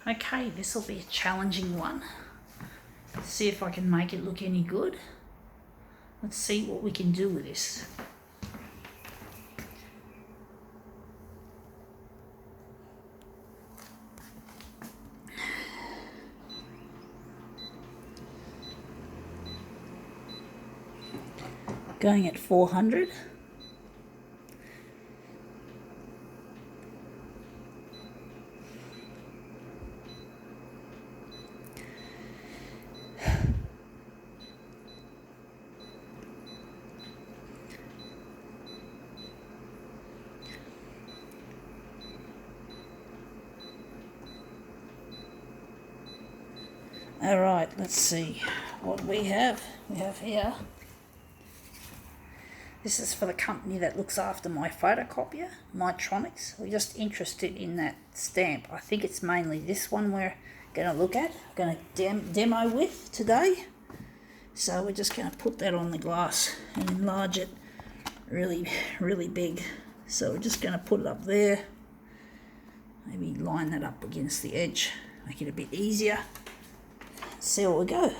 Okay, this will be a challenging one. See if I can make it look any good. Let's see what we can do with this. Going at 400. All right, let's see what we have. We have here. This is for the company that looks after my photocopier, Mytronics. We're just interested in that stamp. I think it's mainly this one we're going to look at. I'm going to demo with today. So we're just going to put that on the glass and enlarge it really, really big. So we're just going to put it up there. Maybe line that up against the edge, make it a bit easier. See where we go.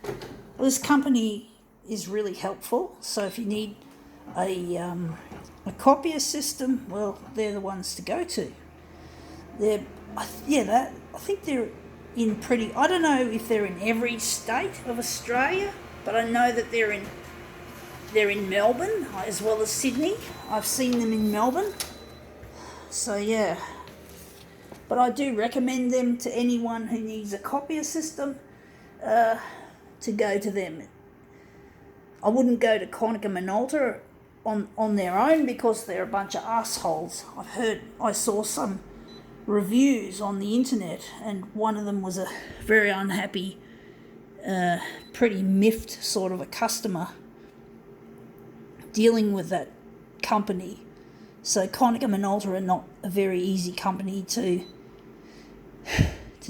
Well, this company is really helpful. So if you need a copier system, well, they're the ones to go to. I think they're in pretty. I don't know if they're in every state of Australia, but I know that they're in Melbourne as well as Sydney. I've seen them in Melbourne. So yeah, but I do recommend them to anyone who needs a copier system. To go to them. I wouldn't go to Konica Minolta on their own because they're a bunch of assholes. I saw some reviews on the internet, and one of them was a very unhappy, pretty miffed sort of a customer dealing with that company. So Konica Minolta are not a very easy company to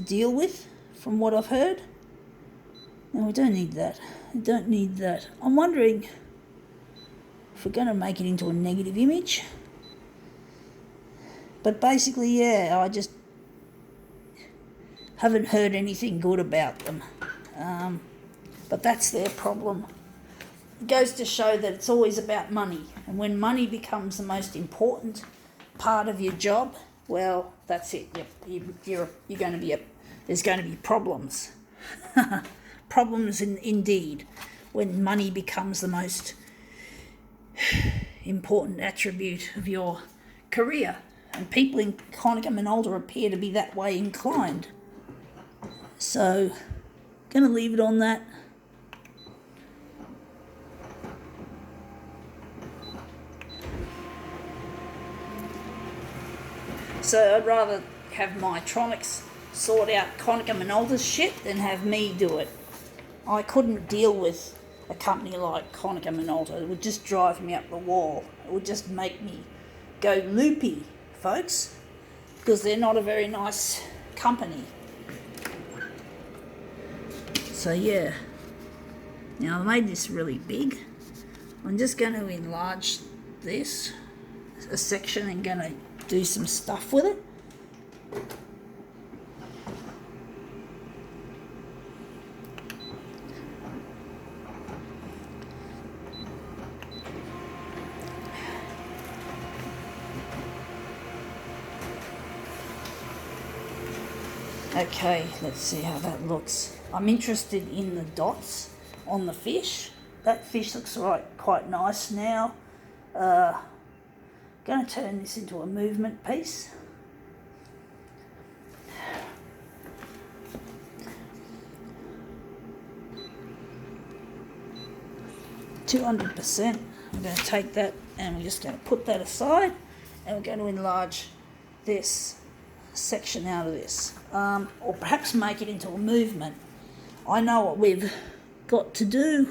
deal with, from what I've heard. No, we don't need that. We don't need that. I'm wondering if we're going to make it into a negative image. But basically, yeah, I just haven't heard anything good about them. But that's their problem. It goes to show that it's always about money. And when money becomes the most important part of your job, well, that's it. You're going to be there's going to be problems. Problems indeed, when money becomes the most important attribute of your career. And people in Konica Minolta appear to be that way inclined. So, going to leave it on that. So I'd rather have Mytronics sort out Konica Minolta's shit than have me do it. I couldn't deal with a company like Konica Minolta. It would just drive me up the wall. It would just make me go loopy, folks, because they're not a very nice company. So yeah, now I made this really big. I'm just going to enlarge this a section and going to do some stuff with it. Okay, let's see how that looks. I'm interested in the dots on the fish. That fish looks quite nice now. Going to turn this into a movement piece. %. I'm going to take that and we're just going to put that aside, and we're going to enlarge this section out of this, or perhaps make it into a movement. I know what we've got to do.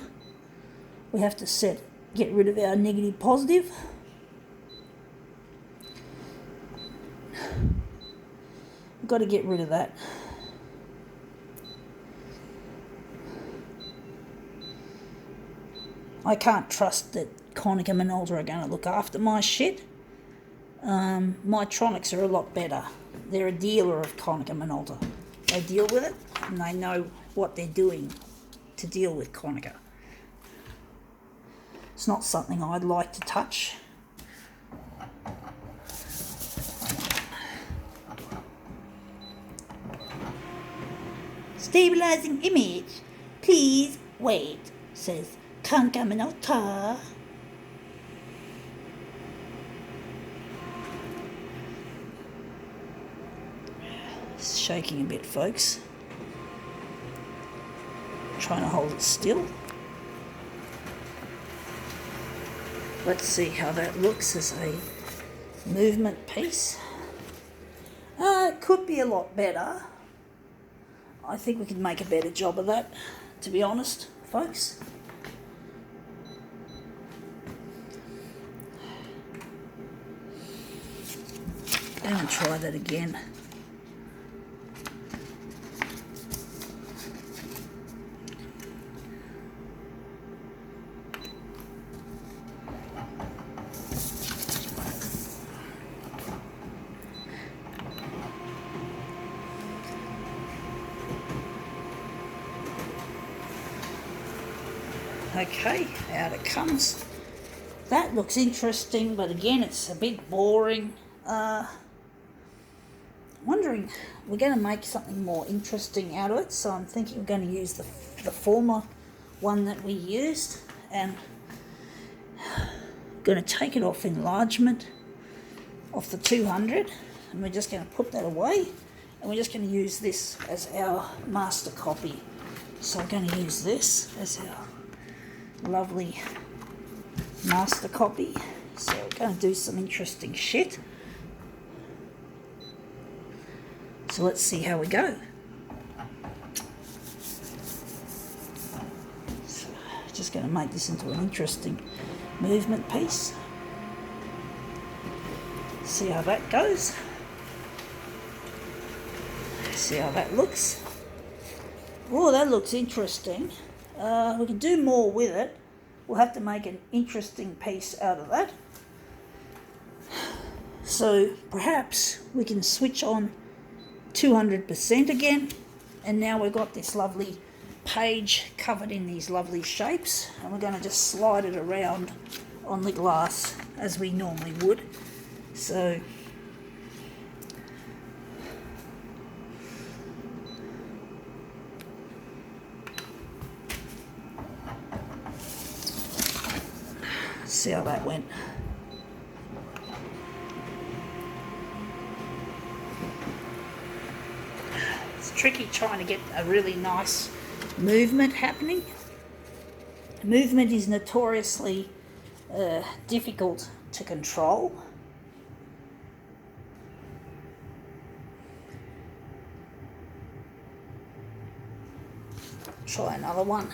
We have to get rid of our negative positive. We've got to get rid of that. I can't trust that Konica Minolta are going to look after my shit. My Tronics are a lot better. They're a dealer of Konica Minolta. They deal with it and they know what they're doing to deal with Konica. It's not something I'd like to touch. Stabilizing image. Please wait, says Konica Minolta. It's shaking a bit, folks. Trying to hold it still. Let's see how that looks as a movement piece. It could be a lot better. I think we could make a better job of that, to be honest, folks. Going to try that again. Okay, out it comes. That looks interesting, but again, it's a bit boring. Wondering, we're going to make something more interesting out of it, so I'm thinking we're going to use the former one that we used, and going to take it off enlargement off the 200, and we're just going to put that away, and we're just going to use this as our master copy. So I'm going to use this as our lovely master copy. So we're going to do some interesting shit. So let's see how we go. So just going to make this into an interesting movement piece. See how that goes. See how that looks. Oh, that looks interesting. We can do more with it. We'll have to make an interesting piece out of that. So perhaps we can switch on 200% again, and now we've got this lovely page covered in these lovely shapes, and we're going to just slide it around on the glass as we normally would. So see how that went. It's tricky trying to get a really nice movement happening. Movement is notoriously difficult to control. Try another one.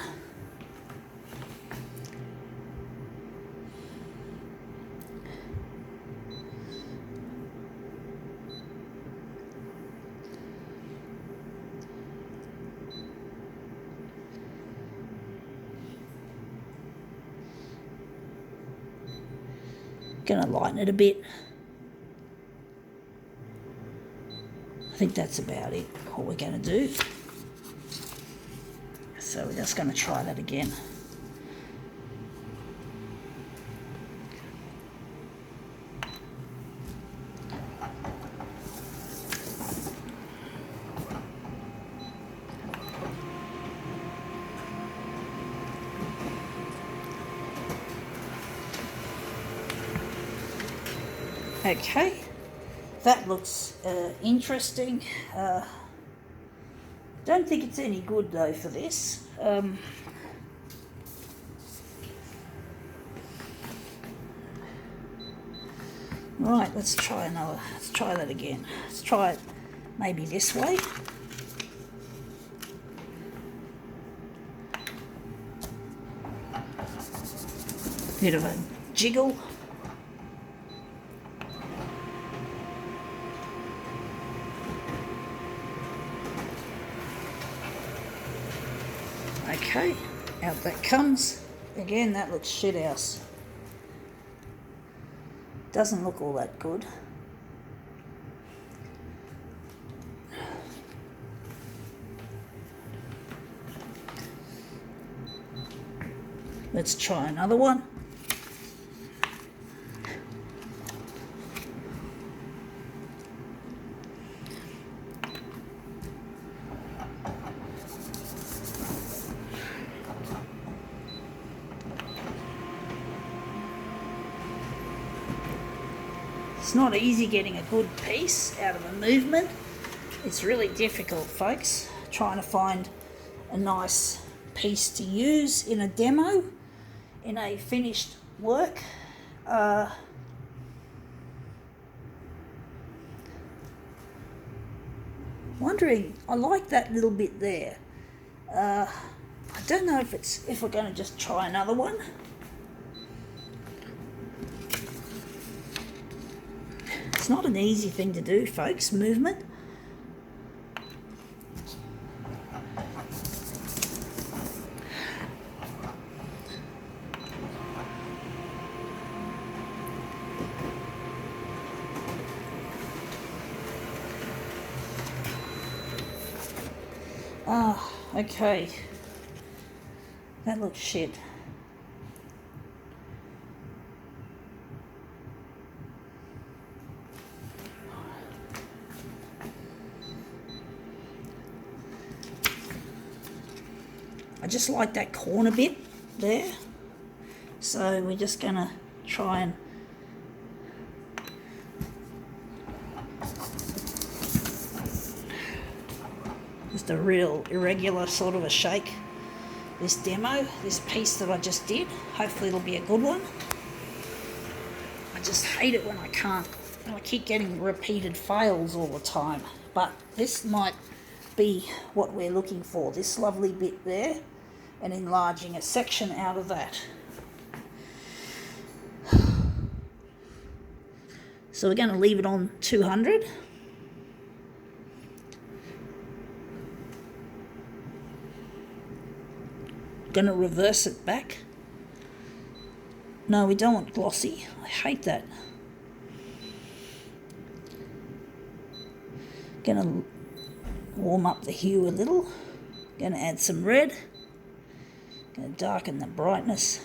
Going to lighten it a bit. I think that's about it, what we're going to do. So we're just going to try that again. Okay, that looks interesting. Don't think it's any good though for this. Right, let's try another. Let's try that again. Let's try it maybe this way. Bit of a jiggle. Okay, out that comes. Again, that looks shit house. Doesn't look all that good. Let's try another one. It's not easy getting a good piece out of a movement. It's really difficult, folks, trying to find a nice piece to use in a demo, in a finished work. Wondering, I like that little bit there. I don't know if we're going to just try another one. It's not an easy thing to do, folks, movement. Okay. That looks shit. I just like that corner bit there. So we're just gonna try and just a real irregular sort of a shake. This demo, this piece that I just did, hopefully it'll be a good one. I just hate it when I can't, and I keep getting repeated fails all the time. But this might be what we're looking for, this lovely bit there, and enlarging a section out of that. So we're going to leave it on 200. Going to reverse it back. No, we don't want glossy. I hate that. Going to warm up the hue a little. Going to add some red. Going to darken the brightness.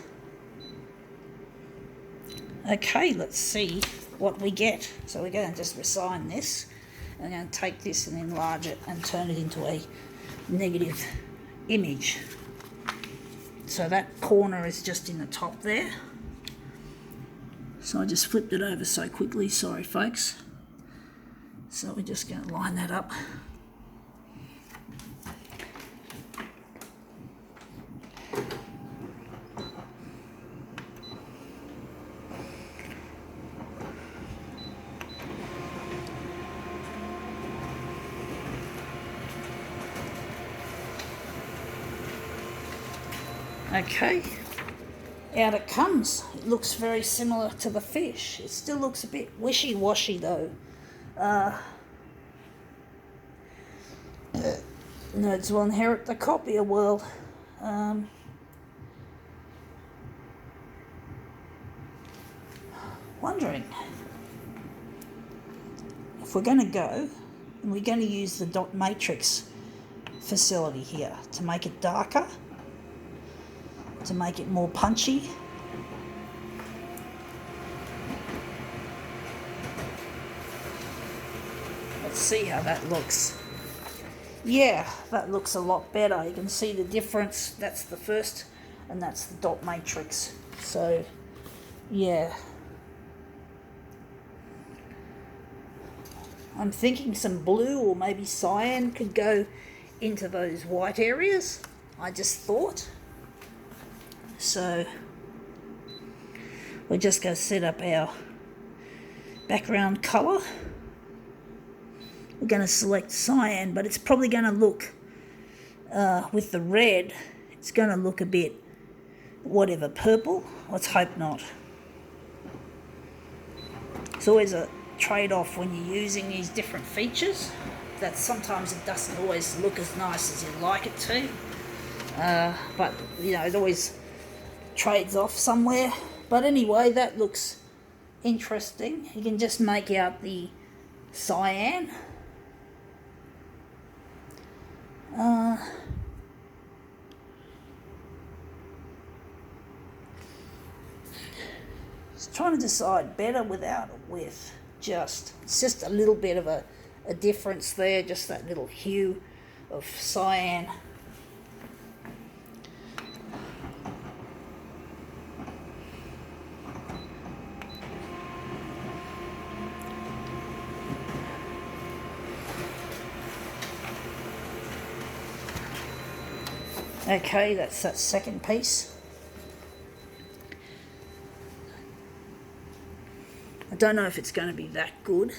Okay, let's see what we get. So we're going to just resign this. I'm going to take this and enlarge it and turn it into a negative image. So that corner is just in the top there. So I just flipped it over so quickly, sorry folks. So we're just going to line that up. Okay, out it comes. It looks very similar to the fish. It still looks a bit wishy-washy though. Nerds will inherit the copier world. Wondering if we're going to go, and we're going to use the dot matrix facility here to make it darker, to make it more punchy. Let's see how that looks. Yeah, that looks a lot better. You can see the difference. That's the first, and that's the dot matrix. So, yeah. I'm thinking some blue or maybe cyan could go into those white areas. I just thought. So we're just going to set up our background colour. We're going to select cyan, but it's probably going to look, with the red, it's going to look a bit, whatever, purple. Let's hope not. It's always a trade-off when you're using these different features, that sometimes it doesn't always look as nice as you'd like it to. But, you know, it always trades off somewhere. But anyway, that looks interesting. You can just make out the cyan. trying to decide better without or with. It's just a little bit of a difference there, just that little hue of cyan. Okay, that's that second piece. I don't know if it's going to be that good.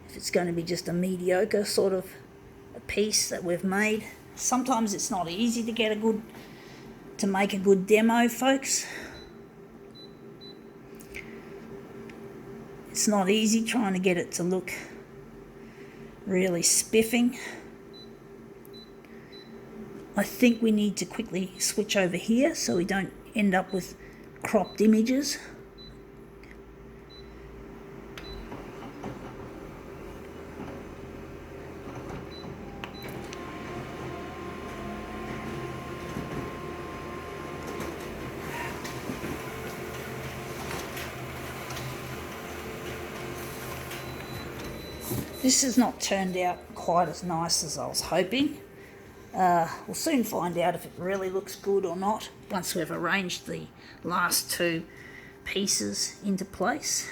If it's going to be just a mediocre sort of a piece that we've made. Sometimes it's not easy to make a good demo, folks. It's not easy trying to get it to look really spiffing. I think we need to quickly switch over here so we don't end up with cropped images. This has not turned out quite as nice as I was hoping. We'll soon find out if it really looks good or not once we've arranged the last two pieces into place.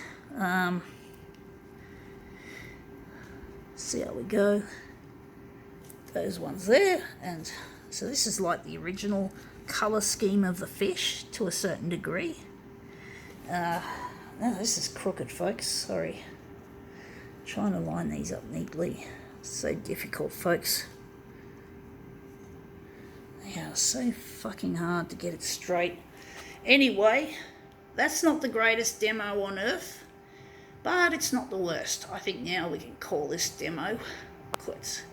See how we go. Those ones there, and so this is like the original colour scheme of the fish to a certain degree. No, this is crooked, folks, sorry. Trying to line these up neatly. It's so difficult, folks. They are so fucking hard to get it straight. Anyway, that's not the greatest demo on earth, but it's not the worst. I think now we can call this demo quits.